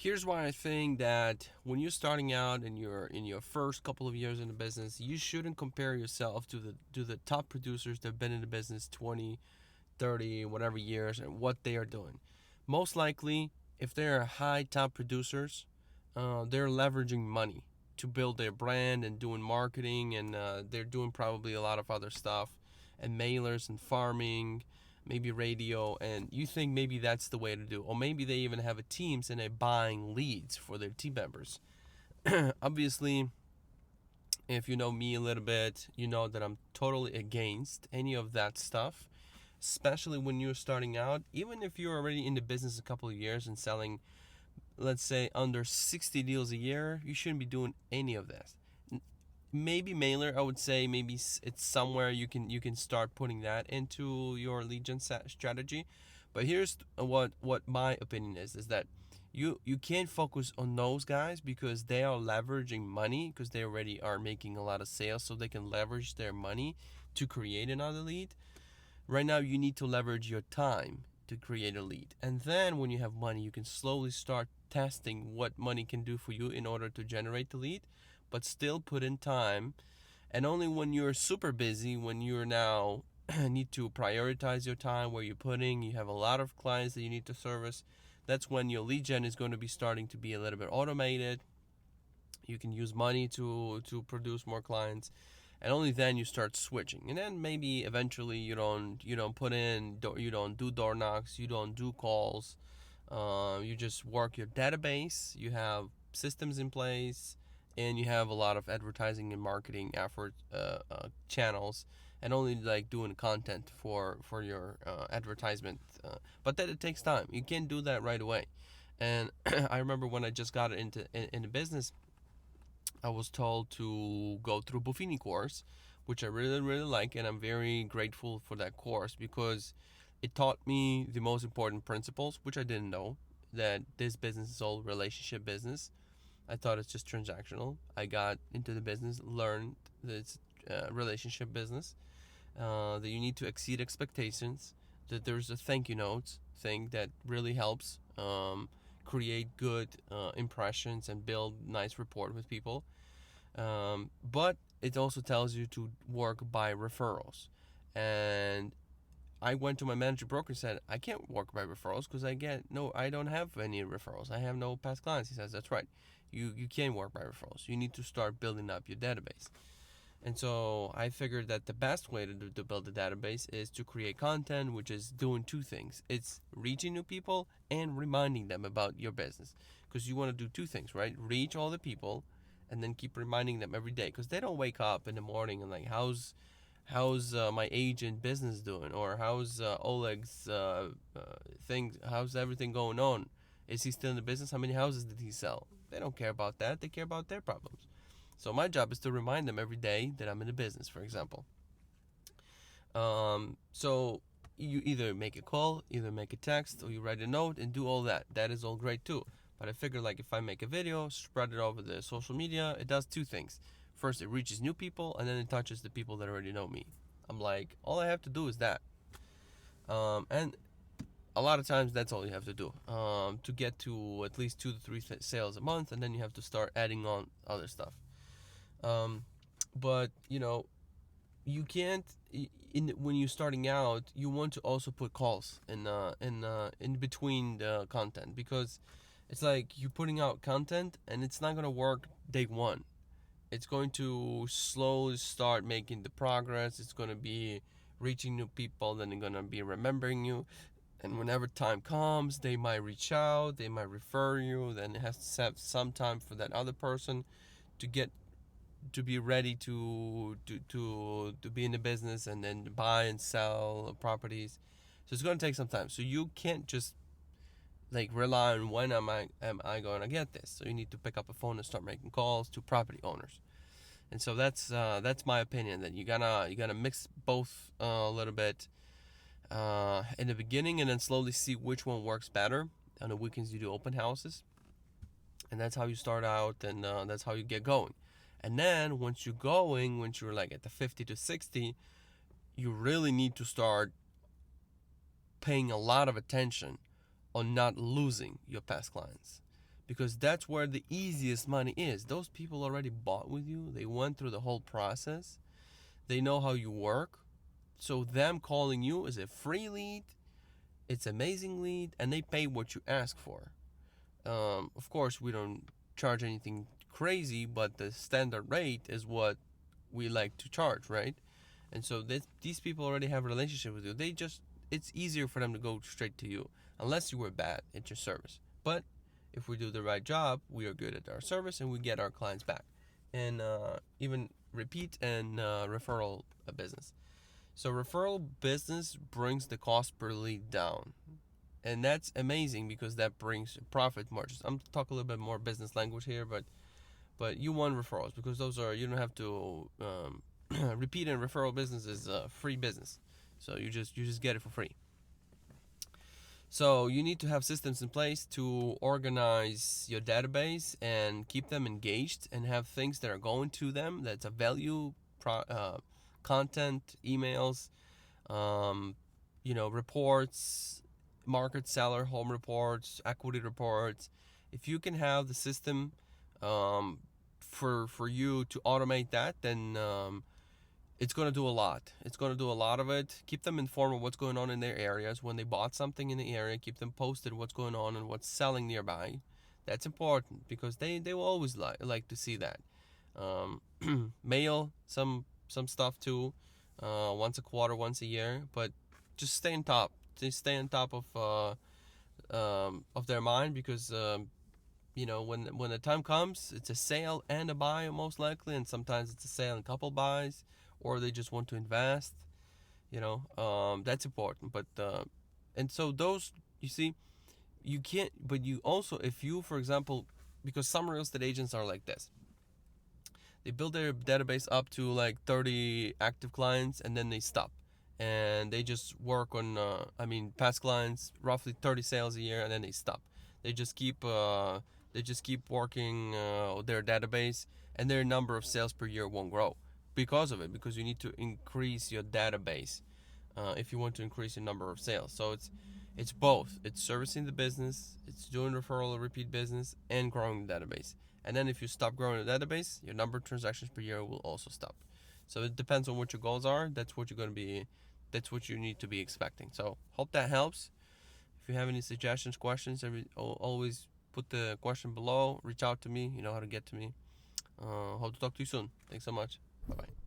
Here's why I think that when you're starting out and you're in your first couple of years in the business, you shouldn't compare yourself to the top producers that have been in the business 20, 30, whatever years and what they are doing. Most likely, if they're high top producers, they're leveraging money to build their brand and doing marketing, and they're doing probably a lot of other stuff and mailers and farming, maybe radio, and you think maybe that's the way to do, or maybe they even have a teams and they're buying leads for their team members. Obviously, if you know me a little bit, you know that I'm totally against any of that stuff, especially when you're starting out. Even if you're already in the business a couple of years and selling, let's say, under 60 deals a year, you shouldn't be doing any of this. Maybe mailer, I would say maybe it's somewhere you can start putting that into your lead gen strategy. But here's what my opinion is that you can't focus on those guys because they are leveraging money because they already are making a lot of sales, so they can leverage their money to create another lead. Right now, you need to leverage your time to create a lead. And then when you have money, you can slowly start testing what money can do for you in order to generate the lead, but still put in time. And only when you're super busy, when you're now need to prioritize your time, where you're putting, you have a lot of clients that you need to service, that's when your lead gen is going to be starting to be a little bit automated. You can use money to produce more clients, and only then you start switching. And then maybe eventually you don't put in, you don't do door knocks, you don't do calls. You just work your database. You have systems in place, and you have a lot of advertising and marketing effort channels, and only like doing content for your advertisement. But that it takes time. You can't do that right away. And I remember when I just got into in the business, I was told to go through Buffini course, which I really really like, and I'm very grateful for that course because it taught me the most important principles, which I didn't know, that this business is all relationship business. I thought it's just transactional. I got into the business, learned that it's relationship business, that you need to exceed expectations, that there's a thank you notes thing that really helps create good impressions and build nice rapport with people. But it also tells you to work by referrals. And I went to my manager broker and said, I can't work by referrals because I don't have any referrals. I have no past clients. He says, that's right. You can't work by referrals. You need to start building up your database. And so I figured that the best way to build a database is to create content, which is doing two things. It's reaching new people and reminding them about your business. Because you want to do two things, right? Reach all the people and then keep reminding them every day. Because they don't wake up in the morning and like, how's my agent business doing, or how's Oleg's things, how's everything going on, is he still in the business, how many houses did he sell? They don't care about that. They care about their problems. So my job is to remind them every day that I'm in the business, for example. So you either make a call, either make a text, or you write a note and do all that. That is all great too. But I figure like if I make a video, spread it over the social media, it does two things. First, it reaches new people, and then it touches the people that already know me. I'm like, all I have to do is that. And a lot of times that's all you have to do to get to at least 2 to 3 sales a month, and then you have to start adding on other stuff. Um, but you can't when you're starting out. You want to also put calls in between the content, because it's like you're putting out content and it's not gonna work day one. It's going to slowly start making the progress. It's going to be reaching new people, then they're going to be remembering you, and whenever time comes they might reach out, they might refer you, then it has to have some time for that other person to get to be ready to be in the business and then buy and sell properties. So it's going to take some time, so you can't just like rely on when am I going to get this. So you need to pick up a phone and start making calls to property owners. And so that's my opinion, that you gotta mix both a little bit in the beginning, and then slowly see which one works better. On the weekends you do open houses, and that's how you start out, and that's how you get going. And then once you're like at the 50 to 60, you really need to start paying a lot of attention on not losing your past clients, because that's where the easiest money is. Those people already bought with you, they went through the whole process, they know how you work. So them calling you is a free lead, it's amazing lead, and they pay what you ask for. Of course, we don't charge anything crazy, but the standard rate is what we like to charge, right? And so these people already have a relationship with you. It's easier for them to go straight to you, unless you were bad at your service. But if we do the right job, we are good at our service and we get our clients back. And even repeat and referral business. So referral business brings the cost per lead down. And that's amazing because that brings profit margins. I'm talking a little bit more business language here, but you want referrals because those are, you don't have to repeat, and referral business is free business, so you just get it for free. So you need to have systems in place to organize your database and keep them engaged and have things that are going to them that's a value content, emails, um, reports, market seller home reports, equity reports. If you can have the system um, for you to automate that, then it's going to do a lot. It's going to do a lot of it. Keep them informed of what's going on in their areas. When they bought something in the area, keep them posted what's going on and what's selling nearby. That's important because they will always like to see that. Um, Mail some stuff too, once a quarter, once a year, but just stay on top. Just stay on top of their mind because when the time comes, it's a sale and a buy most likely, and sometimes it's a sale and a couple buys, or they just want to invest. That's important. But and so those, you see, you can't. But you also, if you, for example, because some real estate agents are like this, they build their database up to like 30 active clients and then they stop, and they just work on past clients, roughly 30 sales a year, and then they stop. They just keep working their database, and their number of sales per year won't grow because of it, because you need to increase your database if you want to increase your number of sales. So it's both. It's servicing the business, it's doing referral or repeat business, and growing the database. And then if you stop growing the database, your number of transactions per year will also stop. So it depends on what your goals are. That's what you need to be expecting. So hope that helps. If you have any suggestions, questions, always put the question below. Reach out to me. You know how to get to me. Hope to talk to you soon. Thanks so much. Bye bye.